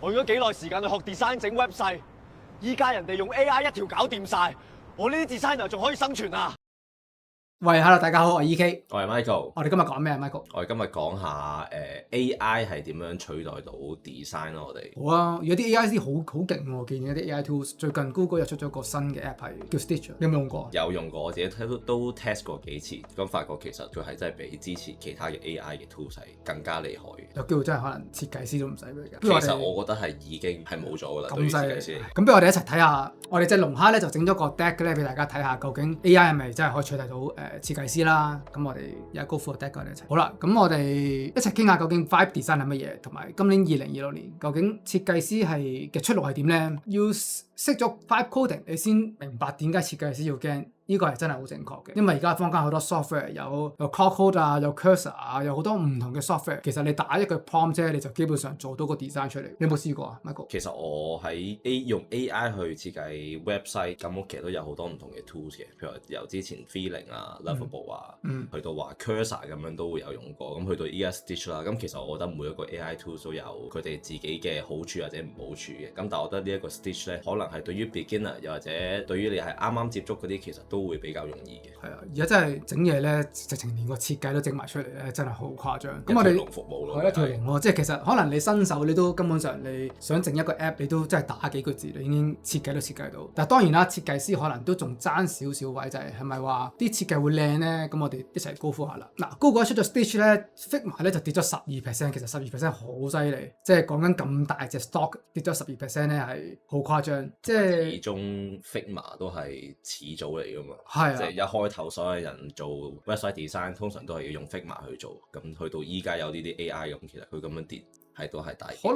我用咗幾耐時間去學 design 整 website， 依家人哋用 AI 一條搞掂晒，我呢啲 designer 仲可以生存啊！喂 ，hello， 大家好，我係 EK，我係 Michael。我哋今日講咩啊 ，Michael？我哋今日講下AI 係點樣取代到 design 咯，我哋。好啊，而家啲 AI 啲好勁喎，見有啲 AI tools， 最近 Google 又出咗個新嘅 app 係叫 Stitch， 你有冇用過？有用過，我自己都 test 過幾次，咁發覺其實佢係真係比之前其他嘅 AI 嘅 tools 係更加厲害嘅。有機會真係可能設計師都唔使佢㗎。其實我覺得係已經係冇咗㗎啦，對於設計師。咁不如我哋一齊睇下，我哋隻龍蝦咧就整咗個 deck 咧俾大家睇下，究竟 AI 係咪真係可以取代到設計師啦？咁我哋有高富嘅 deck 我哋一齊。好啦，咁我哋一齊傾下究竟 Vibe Design 係乜嘢，同埋今年2026年究竟設計師係嘅出路係點咧？要識咗 Vibe Coding， 你先明白點解設計師要驚。呢個係真係好正確嘅，因為而家坊間好多 software 有 Cloud Code 啊，有 Cursor 啊，有好多唔同嘅 software。其實你打一個 prompt 啫，你就基本上做到個 design 出嚟。你有冇試過啊 ，Michael？其實我喺用 AI 去設計 website，咁我其實都有好多唔同嘅 tools 嘅，譬如由之前 Feeling 啊、Lovable 啊，去到話 Cursor 咁樣都會有用過。咁去到依家 Stitch 啦，咁其實我覺得每一個 AI tools 都有佢哋自己嘅好處或者唔好處嘅。咁但係我覺得呢一個 Stitch 咧，可能係對於 beginner 又或者對於你係啱啱接觸嗰啲，其實都會比較容易。係啊，而家真係整嘢咧，直情連個設計都整埋出嚟咧，真係好誇張。咁我哋服務咯，係一條龍喎，即係其實可能你新手你都根本上你想整一個 app， 你都真係打幾個字，你已經設計都設計到。但係當然啦，設計師可能都仲爭少少位，就係咪話啲設計會靚咧？咁我哋一齊高呼下啦。嗱，Google 出咗 Stitch 咧 ，Figma 咧就跌咗12%，其實12%好犀利，即係講緊咁大隻 stock 跌咗12%咧係好誇張。即係始終 Figma 都係始祖嚟㗎嘛，係啊，即係一開頭所有人做 website design 通常都係要用 Figma 去做，咁去到依家有呢啲 AI 咁，其實佢咁樣跌係都係大可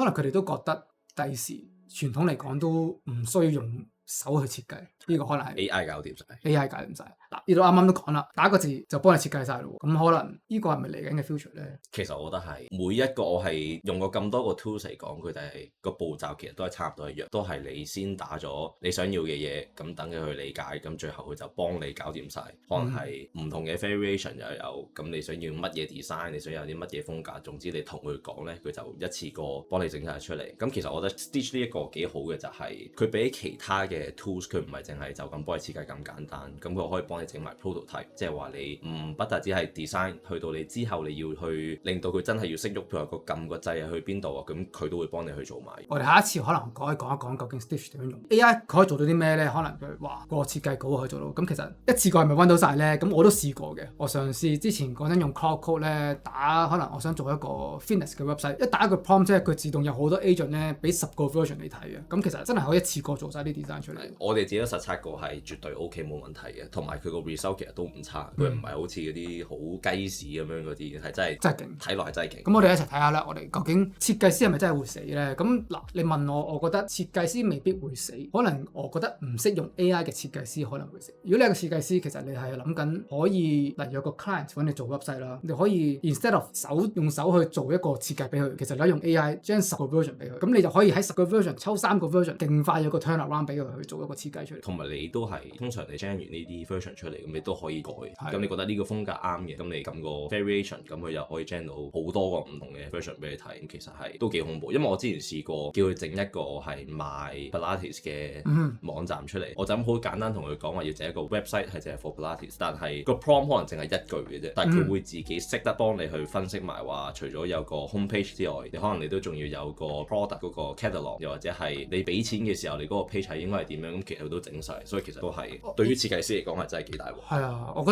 能佢哋都覺得第時傳統嚟講都唔需要用手去設計，呢個可能係 AI 搞掂晒。AI 搞掂晒。嗱，呢度啱啱都講啦，打個字就幫你設計晒咯。咁可能呢個係咪嚟緊嘅 future 咧？其實我覺得係每一個我係用過咁多個 tools 嚟講，佢哋個步驟其實都係差唔多一樣，都係你先打咗你想要嘅嘢，咁等佢去理解，咁最後佢就幫你搞掂晒。可能係唔同嘅 variation 又有，咁你想要乜嘢 design， 你想有啲乜嘢風格，總之你同佢講咧，佢就一次過幫你整晒出嚟。咁其實我覺得 Stitch 呢一個幾好嘅就係佢比其他嘅 tools， 佢唔係淨係就咁幫你設計咁簡單，咁佢可以幫你整埋 prototype， 即係話你不單止係 design， 去到你之後你要去令到佢真係要識喐，譬如個撳個掣啊去邊度啊，咁佢都會幫你去做埋。我哋下一次可能可以講一講究竟 Stitch 點樣用 AI， 佢可以做到啲咩咧？可能佢話個設計稿可以做到，咁其實一次過係咪溫到晒咧？咁我都試過嘅，我嘗試之前講緊用 Cloud Code 咧打，可能我想做一個 fitness 嘅 website， 一打一個 prompt 即係佢自動有好多 agent 咧，俾10個 version 你睇嘅，咁其實真係可以一次過做晒啲 design 出嚟。我哋自己都實測過係絕對 OK 冇問題嘅，同埋佢個 result 其實都唔差，佢唔係好似嗰啲好雞屎咁樣嗰啲，係真係勁，睇落係真係勁。咁我哋一齊睇下啦，我哋究竟設計師係咪真係會死咧？咁嗱，你問我，我覺得設計師未必會死，可能我覺得唔識用 AI 嘅設計師可能會死。如果你係個設計師，其實你係諗緊可以，例如有個 client 揾你做 website 啦，你可以 instead of 用手去做一個設計俾佢，其實你可以用 AI 將10個 version 俾佢，咁你就可以喺10個 version 抽3個 version，勁快有個 turnaround 俾佢去做一個設計出嚟。同埋你都係通常你 generate 完呢啲 version 出嚟，咁你都可以改。咁你覺得呢個風格啱嘅，咁你撳個 variation，咁佢又可以 generate 到好多個唔同嘅 version 俾你睇。咁其實係都幾恐怖，因為我之前試過叫佢整一個係賣 Pilates 嘅網站出嚟，我就咁好簡單同佢講話要整一個 website 係淨係 for Pilates， 但係個 prompt 可能淨係一句嘅啫，但係佢會自己識得幫你去分析埋話，除咗有個 home page 之外，你可能你都仲要有個 product 嗰個 catalog， 又或者係你俾錢嘅時候，你嗰個 page 係應該係點樣，咁其實佢都整晒，所以其實都係對於設計師嚟講係真係幾大鑊。係啊，我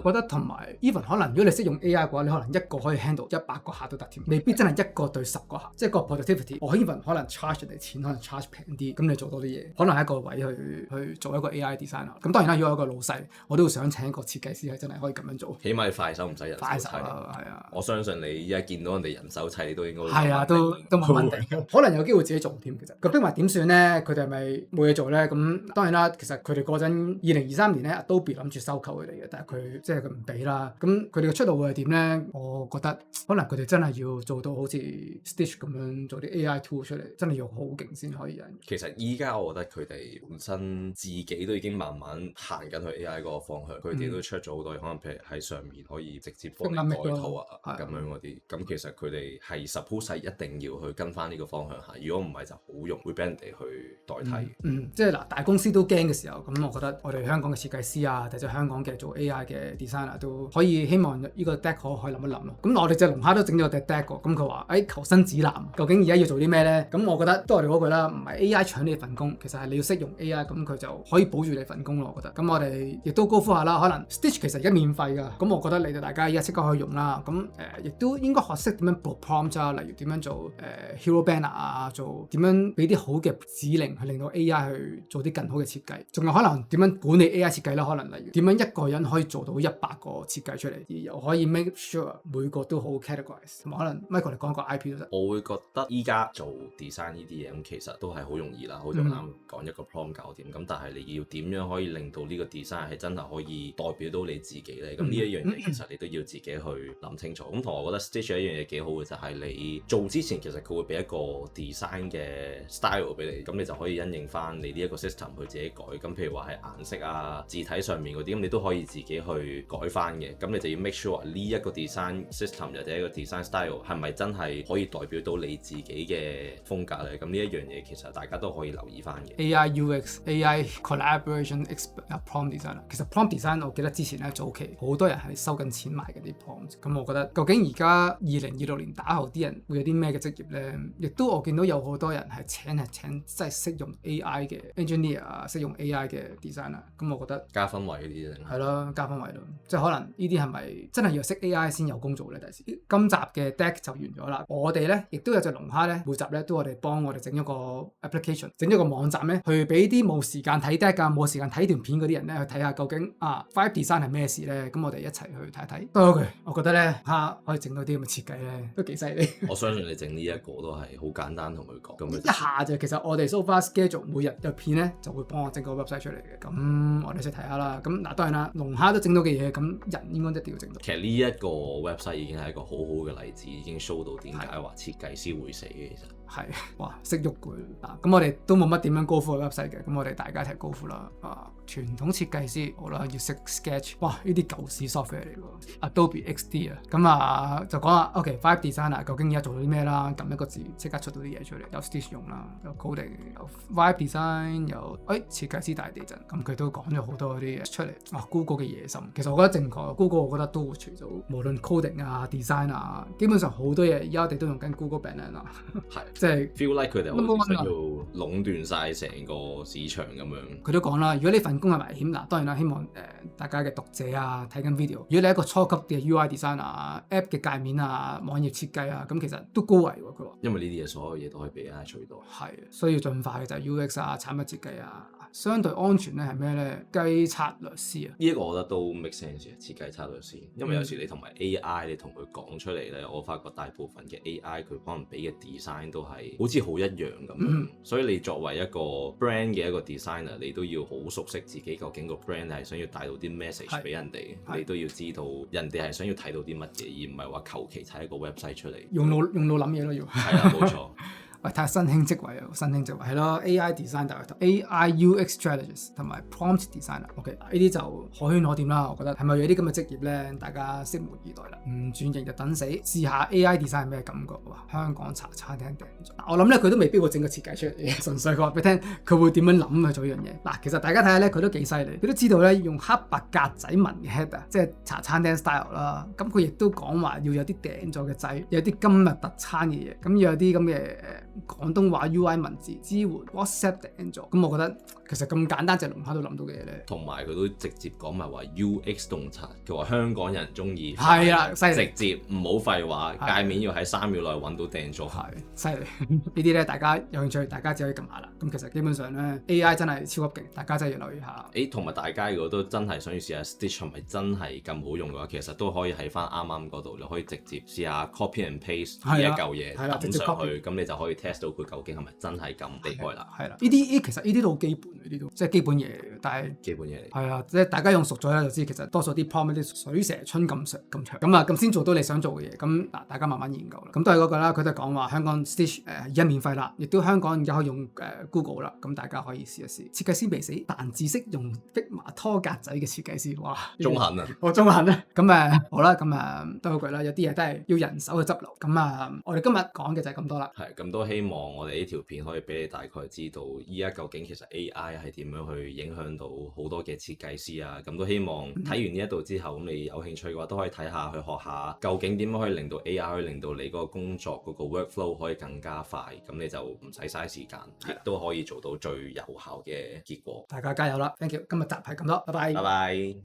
覺得同埋 even 可能如果你識用 AI 嘅話，你可能一個可以 handle 100個客都得添，未必真係一個對10個客，即係個 productivity。我 even 可能 charge 人哋錢，可能 charge 平啲，咁你做多啲嘢，可能係一個位去做一個 AI designer。咁當然啦，如果有一個老細，我都會想請一個設計師係真係可以咁樣做。起碼你快手唔使人手砌。快手啊，係啊。我相信你依家見到人哋人手砌，你都應該係啊，都冇問題。可能有機會自己做添。其實個 Figma點算咧？佢哋係咪冇嘢做咧？咁當然啦，其實佢哋嗰陣2023年咧 Adobe 諗住收購佢哋嘅，但係佢即係佢唔俾啦。咁佢哋嘅出路會係點咧？我覺得可能佢哋真係要做到好似 Stitch 咁樣做啲 AI tool 出嚟，真係要好勁先可以有人。其實依家我覺得佢哋本身自己都已經慢慢行緊去 AI 嗰個方向，佢哋都出咗好多，可能譬如喺上面可以直接幫你改圖啊咁樣嗰啲。咁其實佢哋係 suppose 係一定要去跟翻呢個方向行，如果唔係就好容易會俾人哋去代替。即係嗱，大公司都驚嘅時候，咁我覺得我哋香港嘅設計師啊，或者香港嘅做 AI 嘅 designer 都可以希望呢個 deck 可以諗一諗咯。咁我哋隻龍蝦都整咗隻 deck 喎，咁佢話求生指南，究竟而家要做啲咩咧？咁我覺得都係我哋嗰句啦，唔係 AI 搶你份工，其實係你要識用 AI，咁佢就可以保住你份工咯。我覺得。咁我哋亦都高呼下啦，可能 Stitch 其實而家免費㗎，咁我覺得你哋大家而家即刻可以用啦。咁亦都應該學識點樣做 prompt 啊，例如點樣做hero banner 啊，做點樣俾啲好嘅指令去令到 AI 去做啲更好嘅設計，仲有可能點樣管理 AI 設計啦，可能例如點樣一個人可以做到100個設計出嚟，而又可以 make sure 每個都好 categorize， 同埋可能 Michael 你講個 IP 都得。我會覺得依家做 design 呢啲嘢咁其實都係好容易啦，好似我啱講一個 prompt 搞掂，咁但係你要點樣可以令到呢個 design 係真係可以代表到你自己咧？咁呢一樣嘢其實你都要自己去諗清楚。咁同我覺得 Stitch 一樣嘢幾好嘅就係你做之前其實佢會俾一個 design 嘅 style 俾你，咁你就可以因應翻你呢一個 system 去自己改。咁譬如話係顏色啊、字體上面嗰啲，咁你都可以自己去改翻嘅。咁你就要 make sure 呢一個 design system 或者一個 design style 係咪真係可以代表到你自己嘅風格咧？咁呢一樣嘢其實大家都可以留意翻嘅。AI UX、AI collaboration prompt design， 其實 prompt design 我記得之前咧早期好多人係收緊錢買嗰啲 prompt。咁我覺得究竟而家2026年打後啲人會有啲咩嘅職業咧？亦都我見到有好多人係請真係識用 AI 嘅 engineer 啊，識用 AI 嘅 designer。咁我覺得加分位嗰啲啫。係咯，加分位咯，即係可能呢啲係咪真係要識 AI 先有工做咧？第時今集嘅 deck 就完咗啦。我哋咧亦都有隻龍蝦咧，每集咧都我哋幫我哋整咗個 application， 整咗個網站咧，去俾啲冇時間睇 deck 啊、冇時間睇段片嗰啲人咧去睇下究竟Vibe Design 係咩事咧？咁我哋一齊去睇睇。多謝佢，我覺得咧可以整到啲咁嘅設計咧，都幾犀利。我相信你整呢一個都係好簡單同佢講。咁一下就其實我哋 so far schedule 每日有片咧就會幫我整個 website 出嚟嘅。咁我哋一齊睇下啦。咁嗱當然啦，龍蝦都整到嘅嘢，咁人應該一定要整到。其實呢一個 website 已經係一個好好嘅例子，已經 show 到點解話設計師會死嘅。其實係哇，識喐佢嗱。咁我哋都冇乜點樣高呼個 website 嘅，咁我哋大家一齊高呼啦。傳統設計師好啦，要識 Sketch， 哇呢啲舊屎 software 嚟喎 ，Adobe XD 啊。咁就講下 OK，Vibe Designer 究竟而家做到啲咩啦？撳一個字即刻出到啲嘢出嚟，有 Stitch 用啦，有 coding， 有 Vibe Design， 有設計師大地震，咁佢都講咗好多啲嘢出嚟。Google 嘅野心，其實我覺得正確。Google 我覺得都會除咗無論 coding 啊、design 啊，基本上好多嘢而家我哋都用緊 Google Banana。係，即係 feel like 佢哋好似想要壟斷晒成個市場咁樣。佢都講啦，如果呢份工係危險嗱，當然啦，希望大家嘅讀者啊睇緊 video，如果你係一個初級嘅 UI designer 啊、app 嘅界面啊、網頁設計啊，咁其實都高危喎。佢話因為呢啲嘢所有嘢都可以俾 AI 取代。係需要進化嘅就係 UX 啊、產品設計啊。相對安全咧係咩咧？計策略師啊，呢一個我覺得都 make sense 嘅設計策略師，因為有時你同埋 AI 你同佢講出嚟咧，我發覺大部分嘅 AI 佢可能俾嘅 design 都係好似好一樣咁樣，所以你作為一個 brand 嘅一個 designer， 你都要好熟悉自己究竟個 brand 係想要帶到啲 message 俾人哋，你都要知道人哋係想要睇到啲乜嘢，而唔係話求其睇一個 website 出嚟。用腦諗嘢咯要。係啊，冇錯。喂，睇下新興職位啊，新興職位係咯 AI design director、AI UX strategist 同埋 prompt designer。OK， 呢啲就可圈可點啦。我覺得係咪有啲咁嘅職業咧？大家拭目以待啦。唔轉型就等死，試下 AI design 係咩感覺喎？香港茶餐廳訂咗。我諗咧佢都未必會整個設計出嚟嘅，純粹佢話俾你聽，佢會點樣諗去做呢樣嘢。嗱，其實大家睇下咧，佢都幾犀利，佢都知道咧用黑白格仔紋嘅 header，即係茶餐廳 style 啦。咁佢亦都講話要有啲訂咗嘅掣，有啲今日特餐嘅嘢，咁要有啲咁嘅廣東話 UI 文字支援 WhatsApp 訂咗。咁我覺得其實咁簡單隻龍蝦都諗到嘅嘢咧，同埋佢都直接講埋話 UX 洞察，佢話香港人中意係啦，犀利，直接唔好廢話，界面要喺3秒內揾到訂咗，係犀利。呢啲咧大家有興趣，大家只可以撳下啦。咁其實基本上咧 AI 真係超級勁，大家真係要留意下。同埋大家如果都真係想要試下 Stitch 係咪真係咁好用嘅話，其實都可以喺翻啱啱嗰度，你可以直接試下 copy and paste 呢一嚿嘢抌上去，咁你就可以 test 到佢究竟係咪真係咁厲害啦。係啦，呢啲其實呢啲都好基本嘅，呢啲都即係基本嘢嚟嘅。但係基本嘢嚟。係啊，即係大家用熟咗咧就知，其實多數啲 prompt 啲水蛇春咁長咁啊，咁先做到你想做嘅嘢。咁嗱，大家慢慢研究啦。咁都係嗰個啦，佢都係講話香港 Stitch 而家免費啦，亦都香港而家可以用Google 啦。咁大家可以試一試。設計師未死，但只識用 Figma 拖格仔嘅設計師，哇！中肯啊！我中肯啊！咁好啦，咁多句啦，有啲嘢都係要人手去執流。咁我哋今日講嘅就係咁多啦。係咁都希望我哋呢條片可以俾你大概知道依家究竟其實 AI 係點樣去影響到好多嘅設計師啊。咁都希望睇完呢一度之後，咁你有興趣嘅話都可以睇下去學下究竟點樣可以令到 AI 可以令到你嗰個工作嗰個 workflow 可以更加快，咁你就唔使嘥時間，亦都可以做到最有效嘅結果。大家加油啦 ！Thank you，今日集係咁多，拜拜。拜拜。